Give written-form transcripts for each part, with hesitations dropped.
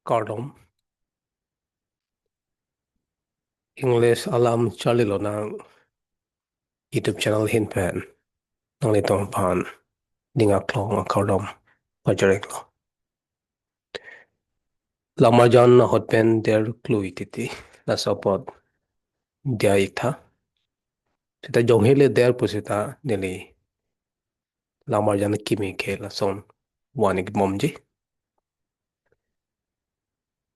Cardom English alam chalilo na YouTube channel hin pen nang le tong pan dinga klong a cardom pajarek lo lamajan na hot pen der cluititi la support dia itha sita jong hele der pusita nili lamajan kimi ke la son wanik momji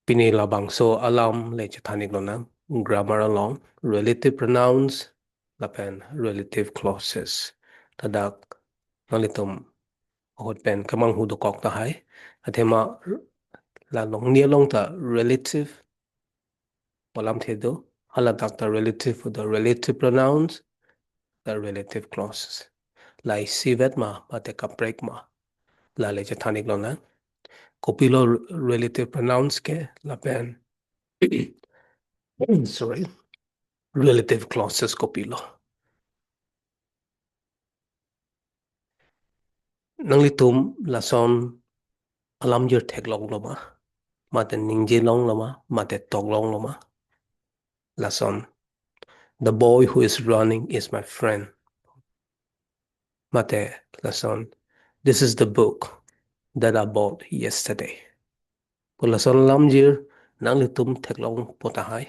pini labang so alam le chathanik lo na grammar along relative pronouns lapen relative clauses tadak nang le tom hot pen kamang hu do kok ta hai athema la long nia long ta relative walam the do hala tak ta relative for the relative pronouns the relative clauses lai sivet ma ate ka break ma la le thanik lo na kopilo relative pronouns ke la pen sorry relative clauses kopilo nang li tum la son alam jer thek long lo ma te ningje long lo ma te tok long lo la son the boy who is running is my friend mate la son this is the book that I bought yesterday. Pula son lamjir nang litum theklong potahai.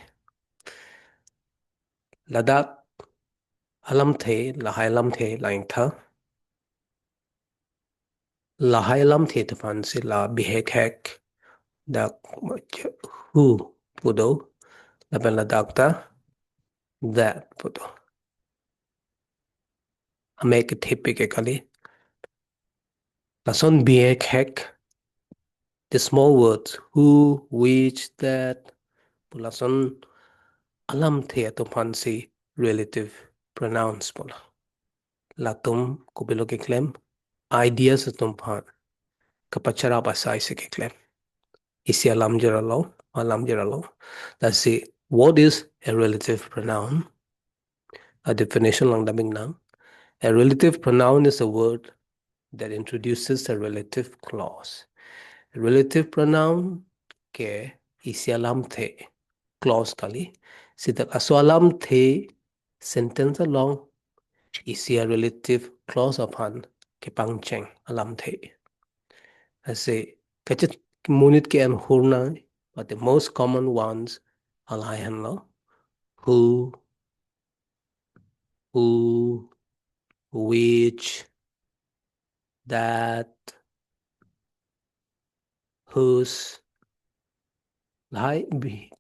Ladak alam the lahai lam the laing tha. Lahai lam the tafan si la bihek hek dak who pudo laban ladak ta that pudo. Amek tipik ekali. La son bihek hek the small words who, which, that. Pula son alam the tafan si relative pronouns pula. Latum Kopilo ke claim ideas tum phan kapachara basai se ke claim isi alam jiralo let's see what is a relative pronoun. A definition lang daming nang a relative pronoun is a word that introduces a relative clause. A relative pronoun ke isi alam the clause kali sitak aso the sentence along isi a relative clause upon ke pangcheng alam the ase kachet munit ke an hurna but the most common ones alaihan lo who which that whose lai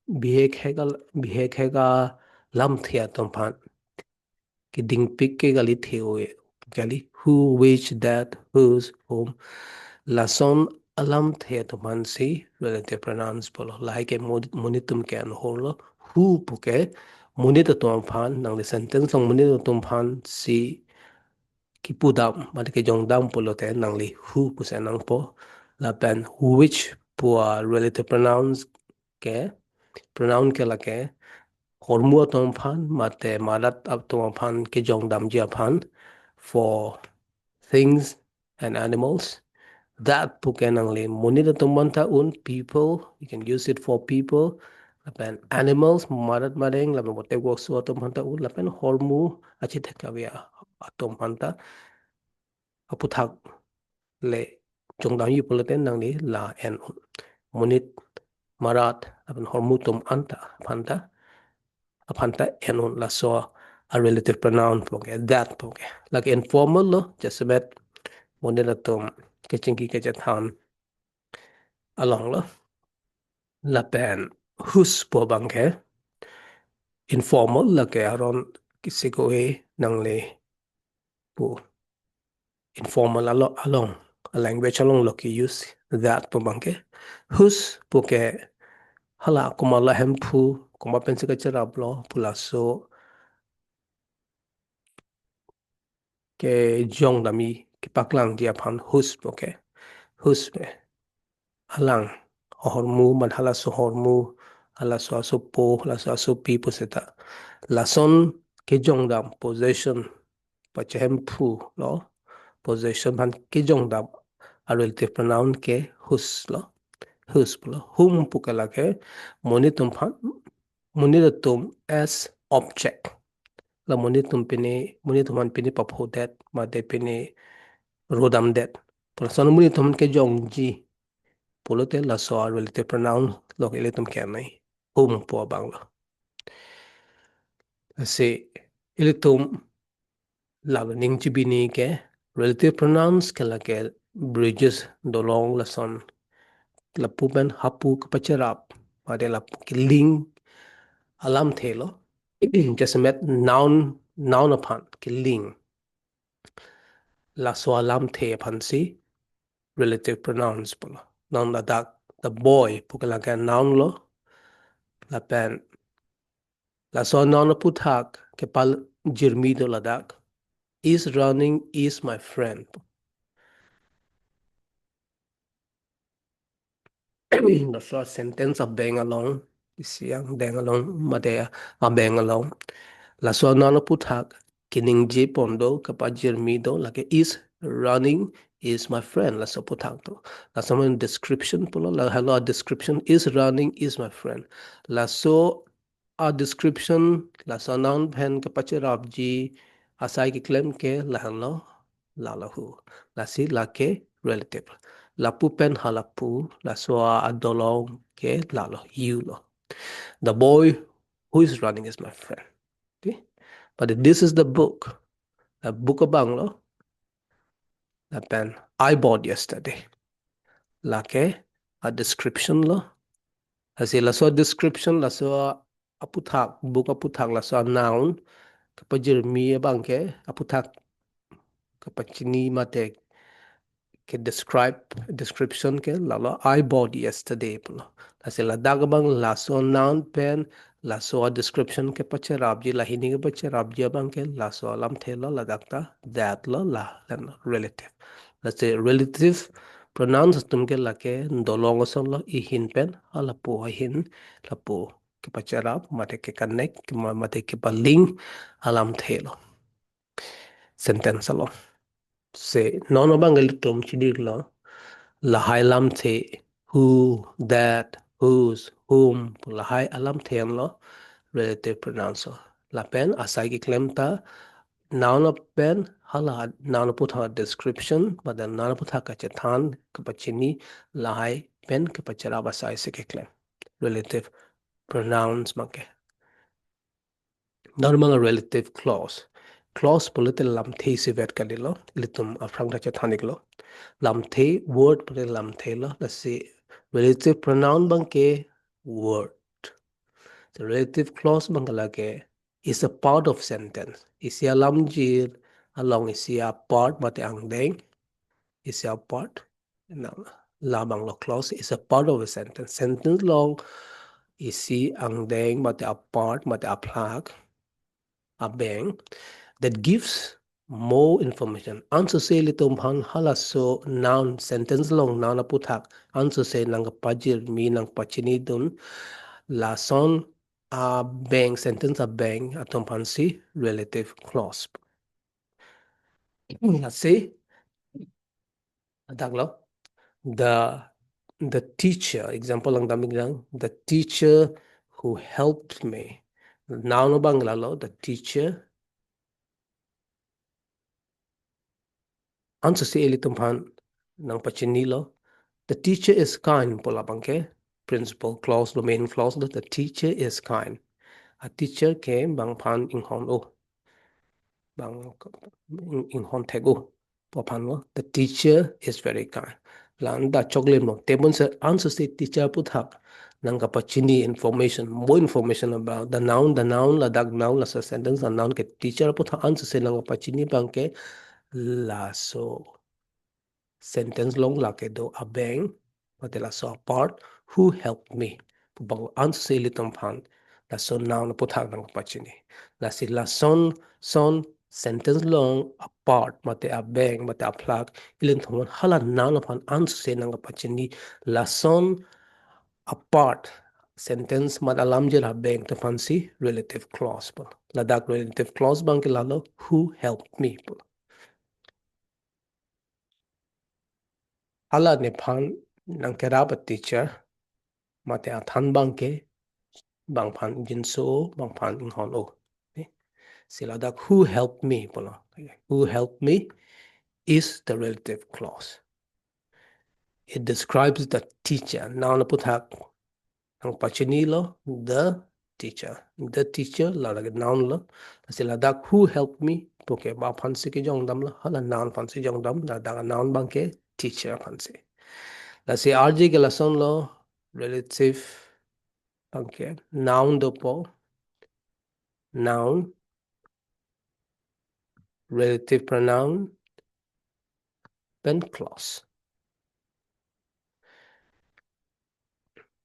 bihek hega lam thia tom phan ki ding pik ke gali theoe gali who which that whose whom lason alam thia to man si relative pronouns polo lai ke monitum ke an holo who puke monita tom phan nang le sentence song monita tom phan si ki pudam mate ke jong dam polo te nang li who pu se nang po la pen which pu relative pronouns ke pronoun ke la ke hormua tom phan mate malat up tom phan ke jong dam jia phan for things and animals that pukenangly monita tumanta un people you can use it for people lapen animals marat mareng lapen bote work so tumanta un lapen hormu achi thekavia atom panta aputhak le jongdang yu pulaten nangli la en monit marat lapen hormu tum anta panta apanta enun la so a relative pronoun poke that poke like informal lo just about monita tum kechingi kechathan along lo la pen hus po bangke informal la ke aron kisiko e nang le po informal along a language along lo ki use that po bangke hus po ke hala kuma la hem pu kuma pensi ka charab lo pula so ke jong dami ki paklang dia pan hus po ke hus pe alang hormu man hala so hormu hala so aso hala so aso pi po seta la son ke jong dam possession pachen pu lo possession han ke jong dam a relative pronoun ke hus lo whose pula whom pukalake monitum phan monitum as object la monitum pini monitum han pini papho that ma de pini rodam that pula son monitum ke jongji polote la so relative pronoun lo ile tum kernai whom po banglo se ile tum la ning chibini ke relative pronouns ke la ke bridges dolong la son la puben hapu kapacharap ade la ling alam thelo just met noun upon killing la so alam the upon si relative pronouns polo noun la dak the boy pukala ka noun lo la pen la so noun puthak ke pal jirmido la dak is running is my friend the first sentence of bang along is yang bang along madea a bang along la so noun puthak kining je pondo kapajir mido like is running is my friend la so puthak to la so description polo la hello description is running is my friend la so a description la so noun pen kapachir abji asai ki claim ke la hello la lahu la si la ke relative la pu pen halapu la so adolong ke la lo you lo the boy who is running is my friend okay but this is the book a book of banglo the pen I bought yesterday la ke a description lo asi la so description la so aputhak book aputhak la so noun kapajir mi bangke aputhak kapachini mate ke describe description ke lalo I bought yesterday pulo kasi la dagbang la so noun pen la so description ke pache rabji la hini ke pache rabji bang ke la so lam thelo la dakta that lo la then relative let's say relative pronouns tum ke la ke ndolong so lo I hin pen ala po hin la po ke pache rab mate ke connect mate ke paling alam thelo sentence lo se nono bangal tum chidir lo lahai lam the who that whose whom lahai alam them lo relative pronouns lo la pen asai ki claim ta noun of pen hala noun put ha description but then noun put ha ka chethan ka pachini lahai pen ka pachara basai se ke claim relative pronouns make normal relative clause polite lam the se vet kalilo litum afrang da chethanik lo lam the word pare lam the lo let's say relative pronoun bangke word the relative clause bangala ke is a part of sentence is ya lam jir along is ya part mate ang deng is ya part na la bang lo clause is a part of a sentence long is si ang deng mate a part mate a plug a bang that gives more information. Answer say litum han halaso noun sentence long noun aputhak. Answer say nang pajir mi nang pachini dun la son a bang sentence a bang atom pansi relative clause. Let's say adaglo the the teacher example lang damig lang the teacher who helped me. Noun banglalo the teacher answer say litum han nang pachinilo. The teacher is kind pola bangke. Principal clause, the main clause, the teacher is kind. A teacher came bang pan in hon o bang in hon tego popan lo. The teacher is very kind. Lan da chocolate mo. Tebon sa answer say teacher puthak nang kapachini information, more information about the noun la dag noun la sa sentence the noun ke teacher puthak answer say nang kapachini bangke la so sentence long la ke do a bang matela so part who helped me bang answer say litom phan la son noun puthak nang pachini la si la son sentence long a part mate a bang mate a plug ilin thon hala noun phan answer say nang pachini la son a part sentence mat alam je la bang to fancy relative clause la dak relative clause bang ke la lo who helped me hala ne phan nang keraba teacher mate a than bang ke bang phan jin so bang phan in hon o sila dak who helped me polo who helped me is the relative clause. It describes the teacher noun put hak ang pachini lo the teacher la la noun lo sila dak who helped me poke ba phan se ke jong dam lo hala noun phan se jong dam la da noun bang ke teacher phan se la se rj ke la son lo relative bang ke noun do po noun relative pronoun then clause.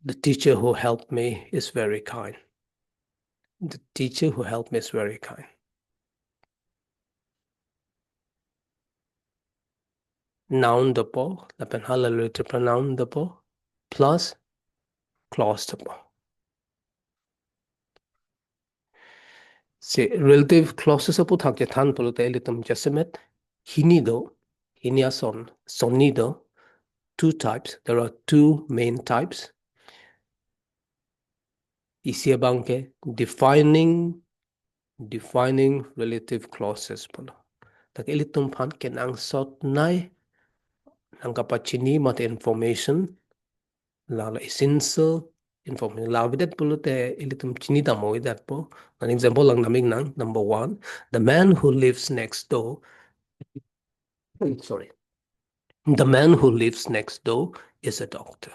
The teacher who helped me is very kind. The teacher who helped me is very kind. Noun the po, Lapen hala relative pronoun the po, plus clause the po. See, relative clauses po thak than polo te elitum jasimet. Hini son, sonido. Two types. There are two main types. Isia bangke defining relative clauses polo. Tak elitum pan ken ang sot nai ang kapachini mat information la essential information la vidat polo te elitum chini damo that po an example lang naming nang number 1 the man who lives next door sorry the man who lives next door is a doctor.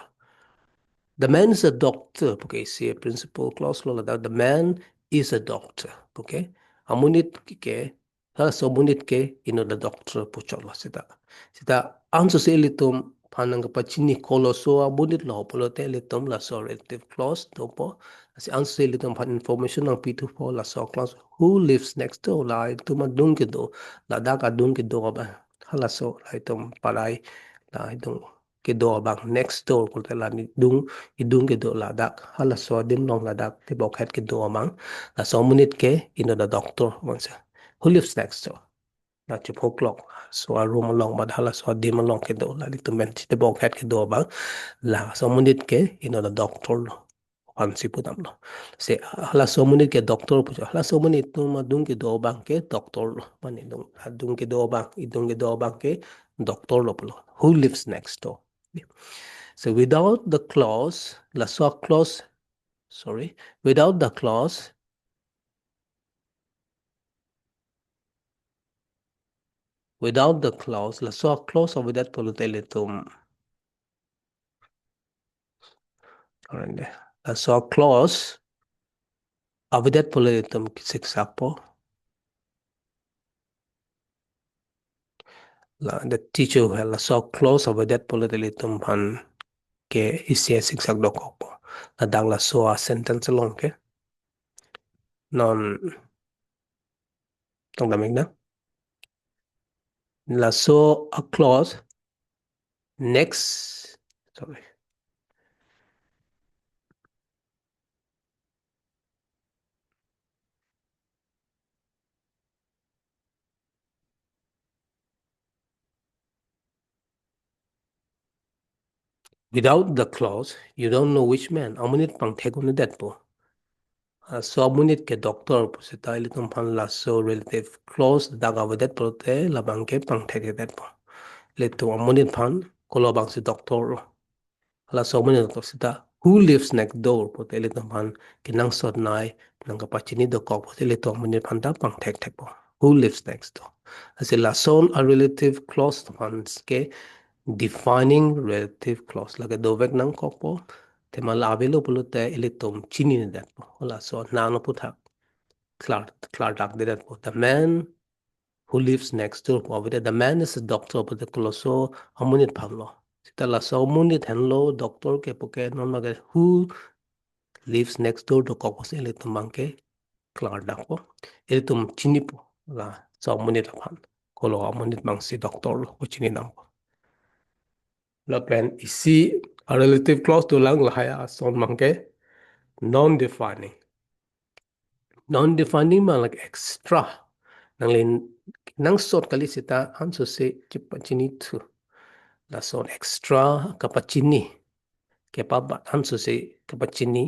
The man is a doctor, okay, see a principal clause that the man is a doctor, okay? Amunit ke, munit ke, the doctor puchola sita. Sita anso se litum panang pachini koloso amunit lo polote litum la so relative clause topo. Si anso se litum pan information ng pitu po la so clause who lives next door la ituma dungido la daka dungido ba hala so la itum palay la itum kido bang next door ko la ni idung kido la dak hala so dim long la dak ti bok het kido bang la so munit ke the doctor once who lives next door la ti poklok so a room long bad hala so dim long kido la ti men ti bok het kido bang la so munit ke the doctor pansi putam lo se hala so munit ke doctor pu hala so munit tu ma dung kido bang ke doctor lo mani dung kido bang idung kido bang ke doctor lo who lives next door. So without the clause, la so clause, sorry, without the clause, la so clause of that polutelitum. La so clause of that polutelitum sixapo. The teacher who la so clause of that polutelitum pan ke isia sixak dokopo. La dang la so a sentence long ke. Non tong damig na. La so a clause next, sorry. Without the clause, you don't know which man. Amunit pang tegon na that po. So amunit ke doctor po si tayo litong pan laso relative clause daga wadet po te labang ke pang tege that po. Lito amunit pan kolobang si doctor. Laso amunit doctor si ta who lives next door po te litong pan kinang sot nai nang kapachini do ko po te lito amunit pan da pang tek tek po. Who lives next door? Asi lason a relative clause pan ke defining relative clause laga dovek nang kokpo te malabelo polo te elitom chini ni dat po hola so nano putak clar dak de dat po the man who lives next door po the man is a doctor po the coloso amunit pamlo sita la so amunit henlo doctor ke po ke non maga who lives next door to kokpo se elitom bangke clar dak po elitom chini po la so amunit pan kolo amunit bang si doctor lo chini nang po Lapen ici a relative clause to lang lahaya son mangke non-defining. Non-defining ma like extra. Nang lin nang sot kali sita anso se chipachini tu. La son extra kapachini kepa ansu se kepa chini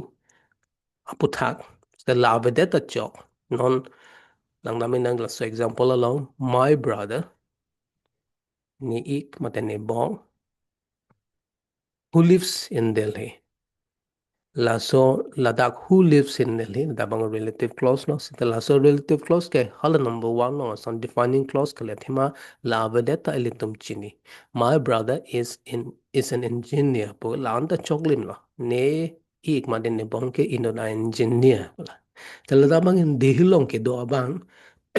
aputhak the love that a chok non lang namin nang so example along my brother ni ik mate ni bong who lives in Delhi. Lasso Ladakh who lives in Delhi, dabang relative clause no. So the lasso relative clause ke hala number one no. Some defining clause ke lethima la vedeta elitum chini. My brother is an engineer. Po la anta choklim no. Ne ik madin ne bongke ino na engineer. Tala dabang in dehilong ke do abang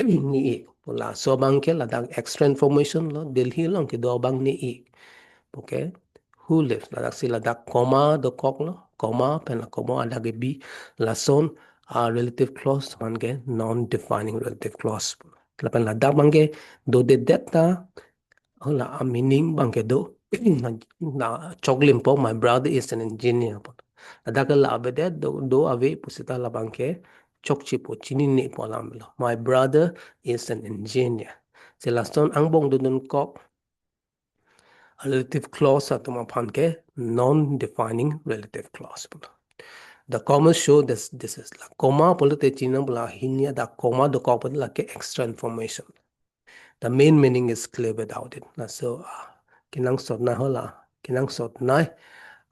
ni ik. Po la so bang ke Ladakh extra information lo Delhi long ke do abang ni ik. Okay. Who lives? Ladak si ladak comma the kok no comma pen la comma ada ge bi la son a relative clause mange non-defining relative clause. La pen ladak mange do de data la a meaning bange do na choglim po my brother is an engineer. Ladak la abede do ave pusita la bange chokchi po chini ni po lamlo. My brother is an engineer. Se la son ang bong do nun kok relative clause atuma panke non-defining relative clause. The commas show this is la comma polite china bla hinya the comma the copy like extra information. The main meaning is clear without it. So kinang sot na hola kinang sot na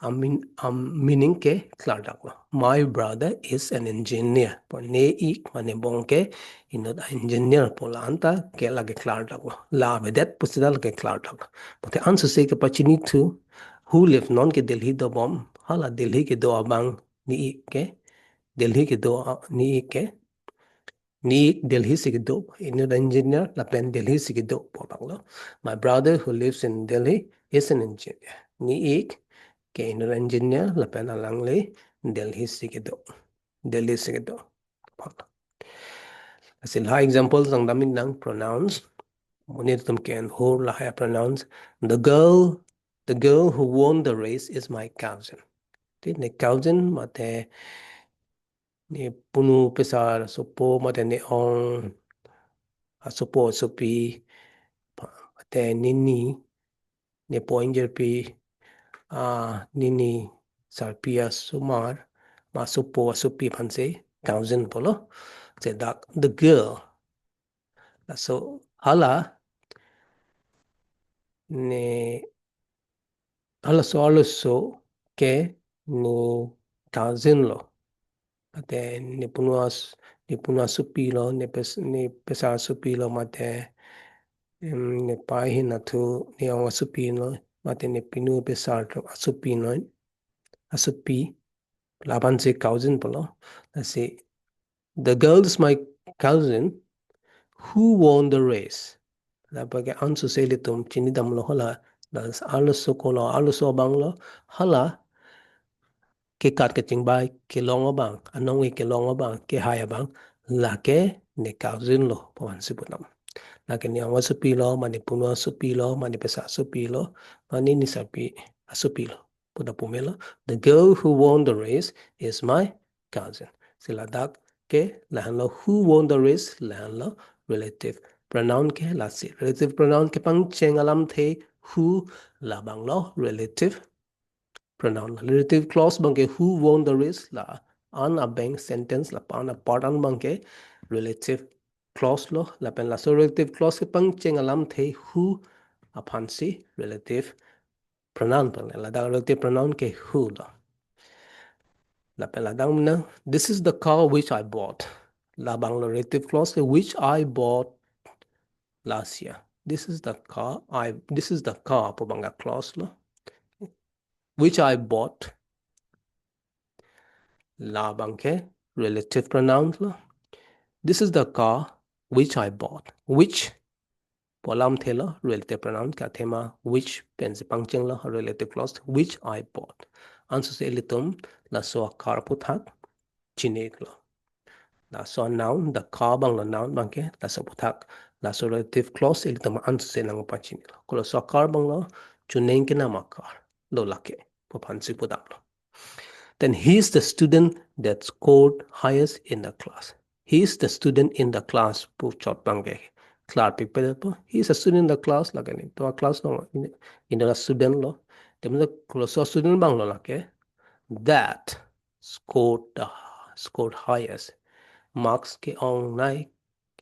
meaning ke klar daklo. My brother is an engineer. Por ne ik mane bongke ino da engineer pola anta ke lage klar daklo. La vedet pusida lage klar daklo. But the answer say ke pachini to who live non ke Delhi do bom hala Delhi ke do abang ni ik ke Delhi ke do ni ik ke ni Delhi sigido in an engineer Lapen Delhi sigido po banglo. My brother who lives in Delhi is an engineer. Ni ik ke in an engineer Lapen alangle Delhi sigido. Delhi sigido. Asil high examples ang damin ng pronouns. Munir tum ken ho la high pronouns. The girl who won the race is my cousin. The cousin mate ni punu pesar sopo mate ni ong sopo sopi mate nini ne poinger pi nini sarpia sumar ma sopo sopi panse cousin polo se dak the girl so hala ne hala so ke ni cousin lo mate ni punua supi lo ne pesa supi lo mate ne pahi na tu ne ang supi lo mate ne pinu pesar supi no asupi laban se cousin polo say the girl is my cousin who won the race la pag answer say litum chinidam lo hala das aluso kono aluso banglo hala ke kat ke chingbai ke longo bang anong ke longo bang ke haya bang la ke ne cousin lo pawan sipunam la ke ni ang supi lo mani puno supi lo mani pesa supi lo mani ni sapi asupi lo puda pumelo the girl who won the race is my cousin sila dak ke lahan lo who won the race lahan lo relative pronoun ke la si relative pronoun ke pang cheng alam the who la bang lo relative pronoun relative clause bangke who won the race la an a bank sentence la pan a part an bangke relative clause lo la pen la so relative clause ke pang cheng alam the who upon si relative pronoun pan la da relative pronoun ke who lo la pen la dang na this is the car which I bought la bang relative clause ke which I bought last year this is the car po banga clause lo which I bought la bangke relative pronoun lo this is the car which I bought which polam thela relative pronoun ka thema which pen se pangcheng lo relative clause which I bought answer se litum la so car puthak chinek lo la so noun the car bang lo noun bangke la so puthak la so relative clause litum answer se nang pa chinek lo ko so car bang lo chuneng ke nama car lo lake po phansi pudak lo then he is the student that scored highest in the class. He is the student in the class. He is a student in the class. To a class no, in the student lo. Temen the close student bang lo lake. that scored highest marks ke ong nai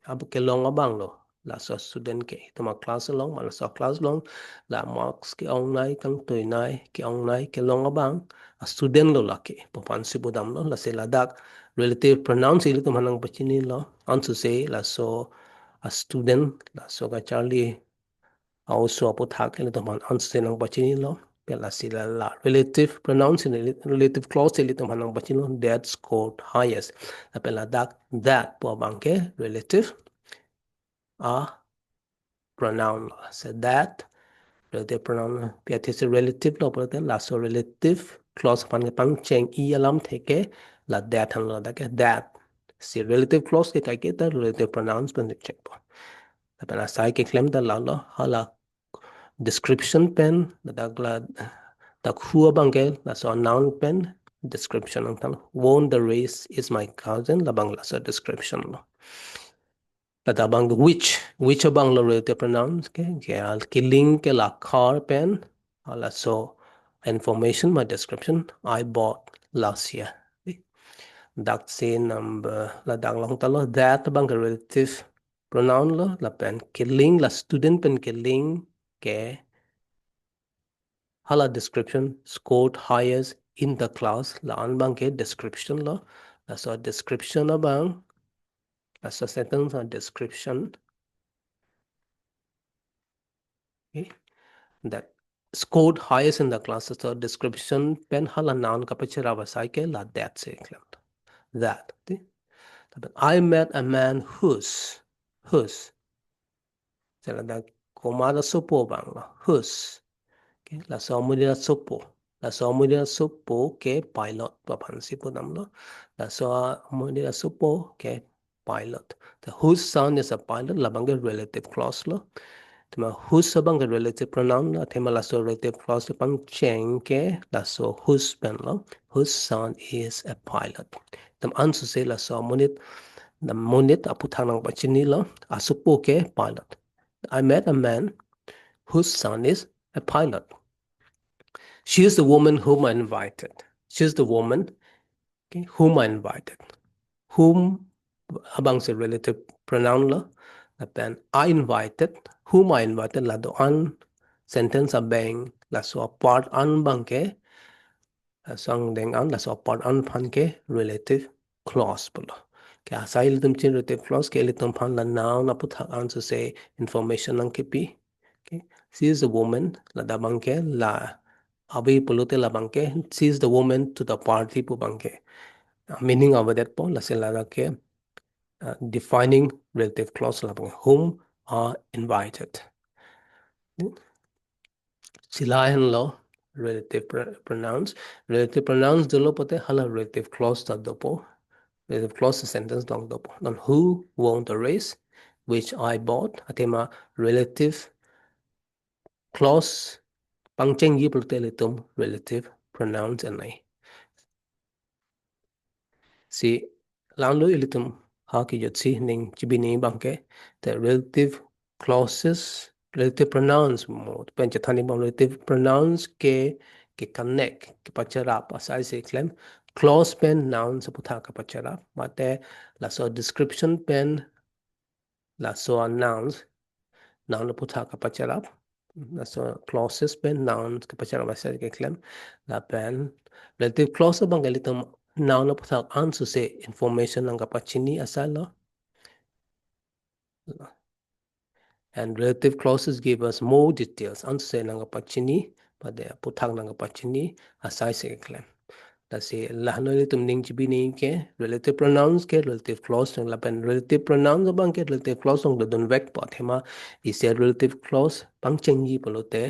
ab ke long abang lo là so student ke tuma class long mà là so class long là marks ke ong nai kang toi nai ke ong nai ke long abang a student lo la ke papan si budam lo la se la dak relative pronouns ili tum hanang pachini lo on to say la so a student la so ka Charlie also apo thak ili tum han on to say nang pachini lo pela sila la relative pronouns in relative clause ili tum hanang pachini lo that scored highest la pela dak that po bangke relative a pronoun so that relative pronoun pia these relative lo pala la so relative clause pan ke pang cheng I alam theke la that han lo da ke that si relative clause ke kai ke ta relative pronouns pan check po ta pala sai ke claim da la lo hala description pen da gla da khua bang ke la so noun pen description ang tan won the race is my cousin la bang la so description lo Tata bang which abang lo relative pronouns ke al killing ke la car pen ala so information my description I bought last year. Dak say number la dak long talo that bang relative pronoun lo la pen killing la student pen killing ke hala description scored highest in the class la an bang ke description lo la so description abang la so sentence or description okay that scored highest in the class so description pen hala noun kapachira vasai ke la that se that I met a man whose sela da komada sopo bang la whose okay la so mudira sopo ke pilot pa phansi podam lo la so mudira sopo ke pilot the whose son is a pilot la bang relative clause lo Tema whose bang relative pronoun la tema la so relative clause pang cheng ke la so whose pen lo whose son is a pilot tem ansu se la so monit aputhang nang pachini lo asupo ke pilot I met a man whose son is a pilot. She is the woman whom I invited. She is the woman okay, whom I invited. Whom abang se relative pronoun la then I invited whom I invited la do an sentence abang la so part an bang ke sang deng an la so part an phan ke relative clause pula ke asai litum chin relative clause ke litum phan la noun apu tha answer say information ang ke pi okay she is a woman la da bang ke la abi pulute la bang ke she is the woman to the party pu bang ke meaning of that po la se la ke defining relative clause la bang whom are invited silahan lo relative pronouns dolo pote hala relative clause ta dopo relative clause sentence dong dopo non who won the race which I bought atema relative clause pangcheng yi plutelitum relative pronouns anai si lanlo ilitum ha ki jotsi ning chibini bangke the relative clauses relative pronouns mo penchathani bang relative pronouns ke connect ke pacharap asai se claim clause pen noun sa putha ka pacharap mate la so description pen la so nouns noun putha ka pacharap la so clauses pen nouns ka pacharap asai ke claim la pen relative clause bang elitum noun putha answer se information ang kapachini asalo and relative clauses give us more details answer nang pachini pade puthang nang pachini asai se claim ta se lahno le tum ning chibi ning ke relative pronouns ke relative clause nang lapen relative pronouns bang ke relative clause ong don vek pa thema is a relative clause pang chengi polote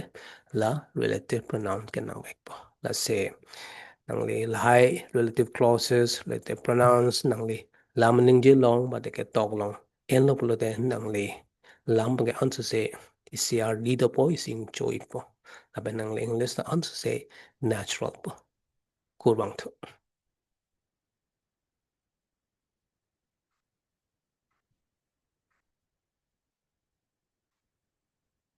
la relative pronoun ke nang vek pa la se nang le lai relative clauses relative pronouns nang le lam ning je long ba de ke tok long en lo polote nang le lam ba ke answer se CR leader po sing choi po lapen nang le english na answer se natural po kurang to